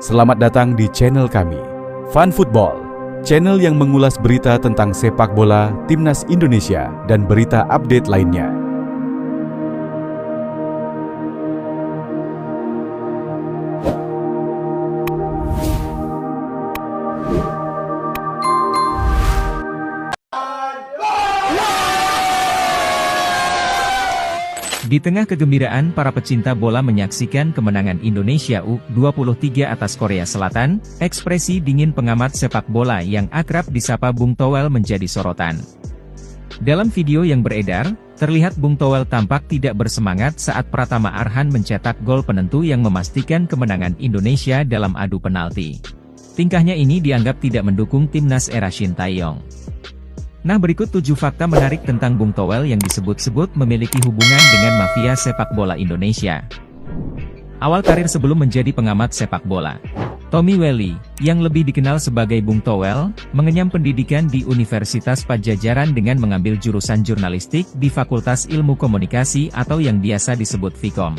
Selamat datang di channel kami, Fun Football, channel yang mengulas berita tentang sepak bola, timnas Indonesia, dan berita update lainnya. Di tengah kegembiraan para pecinta bola menyaksikan kemenangan Indonesia U23 atas Korea Selatan, ekspresi dingin pengamat sepak bola yang akrab disapa Bung Towel menjadi sorotan. Dalam video yang beredar, terlihat Bung Towel tampak tidak bersemangat saat Pratama Arhan mencetak gol penentu yang memastikan kemenangan Indonesia dalam adu penalti. Tingkahnya ini dianggap tidak mendukung timnas era Shin Tae-yong. Nah, berikut 7 fakta menarik tentang Bung Towel yang disebut-sebut memiliki hubungan dengan mafia sepak bola Indonesia. Awal karir sebelum menjadi pengamat sepak bola, Tommy Welly, yang lebih dikenal sebagai Bung Towel, mengenyam pendidikan di Universitas Padjadjaran dengan mengambil jurusan jurnalistik di Fakultas Ilmu Komunikasi atau yang biasa disebut Vkom.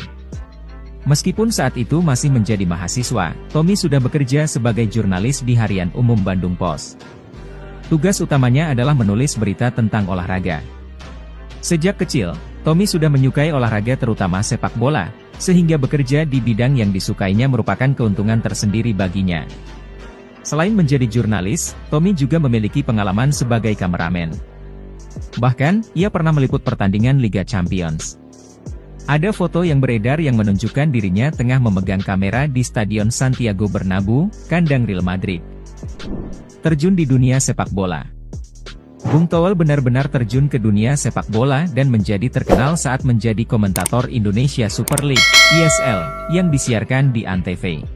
Meskipun saat itu masih menjadi mahasiswa, Tommy sudah bekerja sebagai jurnalis di Harian Umum Bandung Pos. Tugas utamanya adalah menulis berita tentang olahraga. Sejak kecil, Tommy sudah menyukai olahraga terutama sepak bola, sehingga bekerja di bidang yang disukainya merupakan keuntungan tersendiri baginya. Selain menjadi jurnalis, Tommy juga memiliki pengalaman sebagai kameramen. Bahkan, ia pernah meliput pertandingan Liga Champions. Ada foto yang beredar yang menunjukkan dirinya tengah memegang kamera di Stadion Santiago Bernabeu, kandang Real Madrid. Terjun di dunia sepak bola. Bung Towel benar-benar terjun ke dunia sepak bola dan menjadi terkenal saat menjadi komentator Indonesia Super League, ISL, yang disiarkan di ANTV.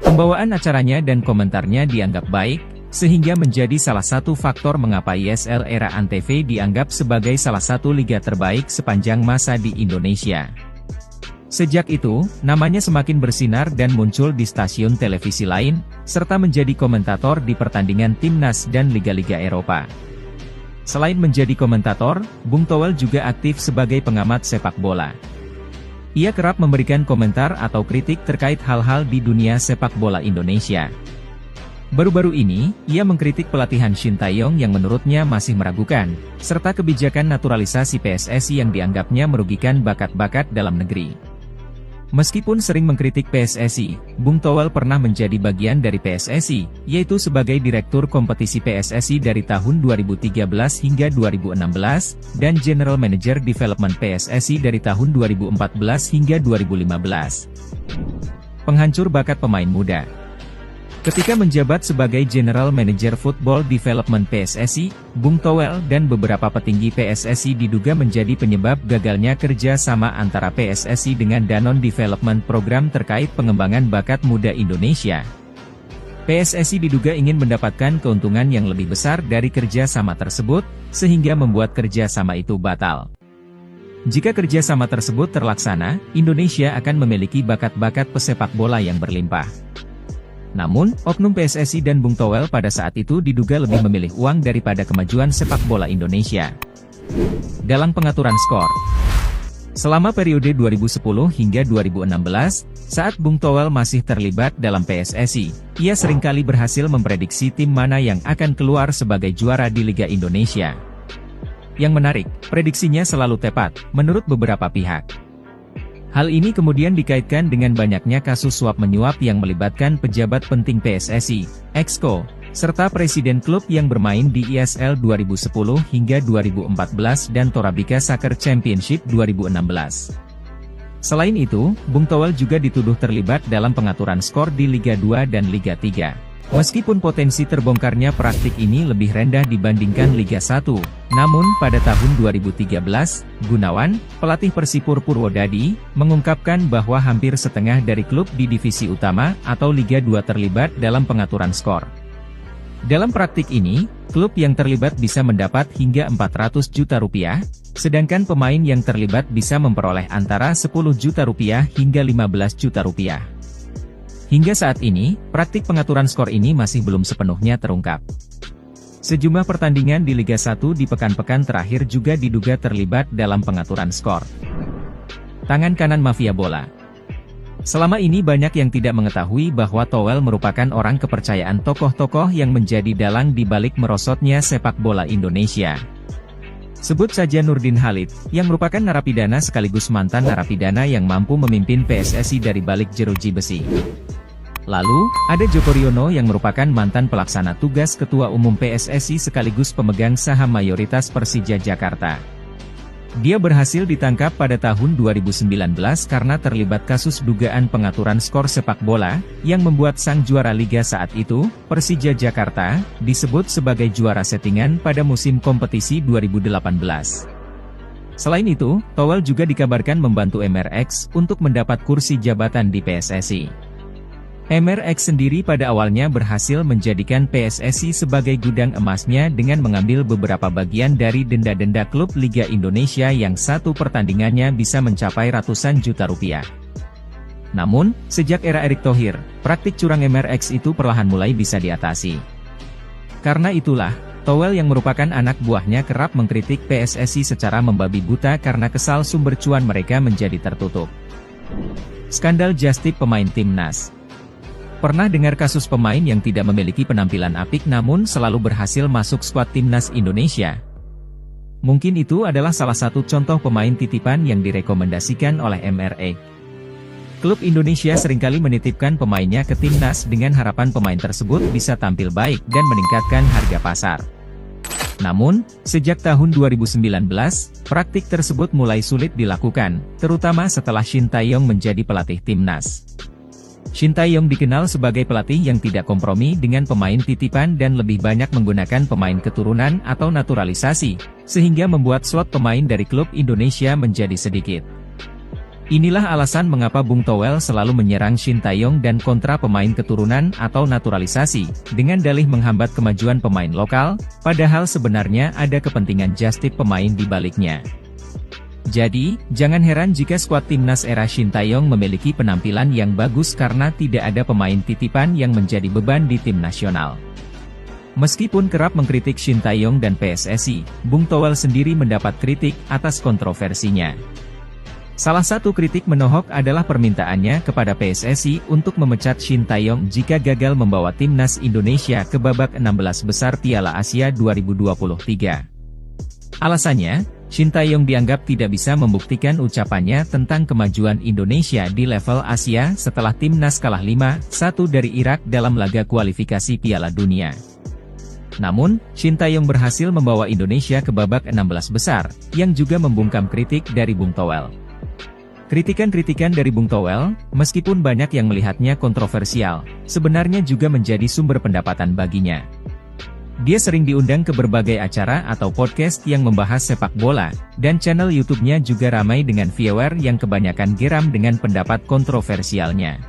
Pembawaan acaranya dan komentarnya dianggap baik, sehingga menjadi salah satu faktor mengapa ISL era ANTV dianggap sebagai salah satu liga terbaik sepanjang masa di Indonesia. Sejak itu, namanya semakin bersinar dan muncul di stasiun televisi lain, serta menjadi komentator di pertandingan timnas dan liga-liga Eropa. Selain menjadi komentator, Bung Towel juga aktif sebagai pengamat sepak bola. Ia kerap memberikan komentar atau kritik terkait hal-hal di dunia sepak bola Indonesia. Baru-baru ini, ia mengkritik pelatihan Shin Tae-yong yang menurutnya masih meragukan, serta kebijakan naturalisasi PSSI yang dianggapnya merugikan bakat-bakat dalam negeri. Meskipun sering mengkritik PSSI, Bung Towel pernah menjadi bagian dari PSSI, yaitu sebagai Direktur Kompetisi PSSI dari tahun 2013 hingga 2016, dan General Manager Development PSSI dari tahun 2014 hingga 2015. Penghancur bakat pemain muda. Ketika menjabat sebagai General Manager Football Development PSSI, Bung Towel dan beberapa petinggi PSSI diduga menjadi penyebab gagalnya kerja sama antara PSSI dengan Danone Development Program terkait pengembangan bakat muda Indonesia. PSSI diduga ingin mendapatkan keuntungan yang lebih besar dari kerja sama tersebut, sehingga membuat kerja sama itu batal. Jika kerja sama tersebut terlaksana, Indonesia akan memiliki bakat-bakat pesepak bola yang berlimpah. Namun, oknum PSSI dan Bung Towel pada saat itu diduga lebih memilih uang daripada kemajuan sepak bola Indonesia. Dalam pengaturan skor, selama periode 2010 hingga 2016, saat Bung Towel masih terlibat dalam PSSI, ia seringkali berhasil memprediksi tim mana yang akan keluar sebagai juara di Liga Indonesia. Yang menarik, prediksinya selalu tepat, menurut beberapa pihak. Hal ini kemudian dikaitkan dengan banyaknya kasus suap-menyuap yang melibatkan pejabat penting PSSI, Exco, serta presiden klub yang bermain di ISL 2010 hingga 2014 dan Torabika Soccer Championship 2016. Selain itu, Bung Towel juga dituduh terlibat dalam pengaturan skor di Liga 2 dan Liga 3. Meskipun potensi terbongkarnya praktik ini lebih rendah dibandingkan Liga 1, namun pada tahun 2013, Gunawan, pelatih Persipur Purwodadi, mengungkapkan bahwa hampir setengah dari klub di divisi utama atau Liga 2 terlibat dalam pengaturan skor. Dalam praktik ini, klub yang terlibat bisa mendapat hingga 400 juta rupiah, sedangkan pemain yang terlibat bisa memperoleh antara 10 juta rupiah hingga 15 juta rupiah. Hingga saat ini, praktik pengaturan skor ini masih belum sepenuhnya terungkap. Sejumlah pertandingan di Liga 1 di pekan-pekan terakhir juga diduga terlibat dalam pengaturan skor. Tangan kanan mafia bola. Selama ini banyak yang tidak mengetahui bahwa Towel merupakan orang kepercayaan tokoh-tokoh yang menjadi dalang di balik merosotnya sepak bola Indonesia. Sebut saja Nurdin Halid, yang merupakan narapidana sekaligus mantan narapidana yang mampu memimpin PSSI dari balik jeruji besi. Lalu, ada Joko Riono yang merupakan mantan pelaksana tugas Ketua Umum PSSI sekaligus pemegang saham mayoritas Persija Jakarta. Dia berhasil ditangkap pada tahun 2019 karena terlibat kasus dugaan pengaturan skor sepak bola, yang membuat sang juara liga saat itu, Persija Jakarta, disebut sebagai juara settingan pada musim kompetisi 2018. Selain itu, Towel juga dikabarkan membantu MRX untuk mendapat kursi jabatan di PSSI. MRX sendiri pada awalnya berhasil menjadikan PSSI sebagai gudang emasnya dengan mengambil beberapa bagian dari denda-denda klub Liga Indonesia yang satu pertandingannya bisa mencapai ratusan juta rupiah. Namun, sejak era Erick Thohir, praktik curang MRX itu perlahan mulai bisa diatasi. Karena itulah, Towel yang merupakan anak buahnya kerap mengkritik PSSI secara membabi buta karena kesal sumber cuan mereka menjadi tertutup. Skandal Justip pemain timnas. Pernah dengar kasus pemain yang tidak memiliki penampilan apik namun selalu berhasil masuk skuad timnas Indonesia? Mungkin itu adalah salah satu contoh pemain titipan yang direkomendasikan oleh MRX. Klub Indonesia seringkali menitipkan pemainnya ke timnas dengan harapan pemain tersebut bisa tampil baik dan meningkatkan harga pasar. Namun, sejak tahun 2019, praktik tersebut mulai sulit dilakukan, terutama setelah Shin Tae-yong menjadi pelatih timnas. Shin Tae-yong dikenal sebagai pelatih yang tidak kompromi dengan pemain titipan dan lebih banyak menggunakan pemain keturunan atau naturalisasi, sehingga membuat slot pemain dari klub Indonesia menjadi sedikit. Inilah alasan mengapa Bung Towel selalu menyerang Shin Tae-yong dan kontra pemain keturunan atau naturalisasi, dengan dalih menghambat kemajuan pemain lokal, padahal sebenarnya ada kepentingan Justip pemain di baliknya. Jadi, jangan heran jika skuad timnas era Shin Tae-yong memiliki penampilan yang bagus karena tidak ada pemain titipan yang menjadi beban di tim nasional. Meskipun kerap mengkritik Shin Tae-yong dan PSSI, Bung Towel sendiri mendapat kritik atas kontroversinya. Salah satu kritik menohok adalah permintaannya kepada PSSI untuk memecat Shin Tae-yong jika gagal membawa timnas Indonesia ke babak 16 besar Piala Asia 2023. Alasannya, Shin Tae-yong dianggap tidak bisa membuktikan ucapannya tentang kemajuan Indonesia di level Asia setelah timnas kalah 5-1 dari Irak dalam laga kualifikasi Piala Dunia. Namun, Shin Tae-yong berhasil membawa Indonesia ke babak 16 besar, yang juga membungkam kritik dari Bung Towel. Kritikan-kritikan dari Bung Towel, meskipun banyak yang melihatnya kontroversial, sebenarnya juga menjadi sumber pendapatan baginya. Dia sering diundang ke berbagai acara atau podcast yang membahas sepak bola, dan channel YouTube-nya juga ramai dengan viewer yang kebanyakan geram dengan pendapat kontroversialnya.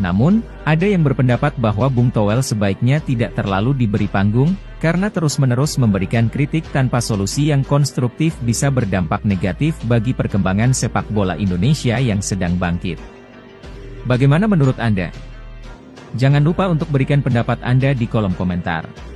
Namun, ada yang berpendapat bahwa Bung Towel sebaiknya tidak terlalu diberi panggung, karena terus-menerus memberikan kritik tanpa solusi yang konstruktif bisa berdampak negatif bagi perkembangan sepak bola Indonesia yang sedang bangkit. Bagaimana menurut Anda? Jangan lupa untuk berikan pendapat Anda di kolom komentar.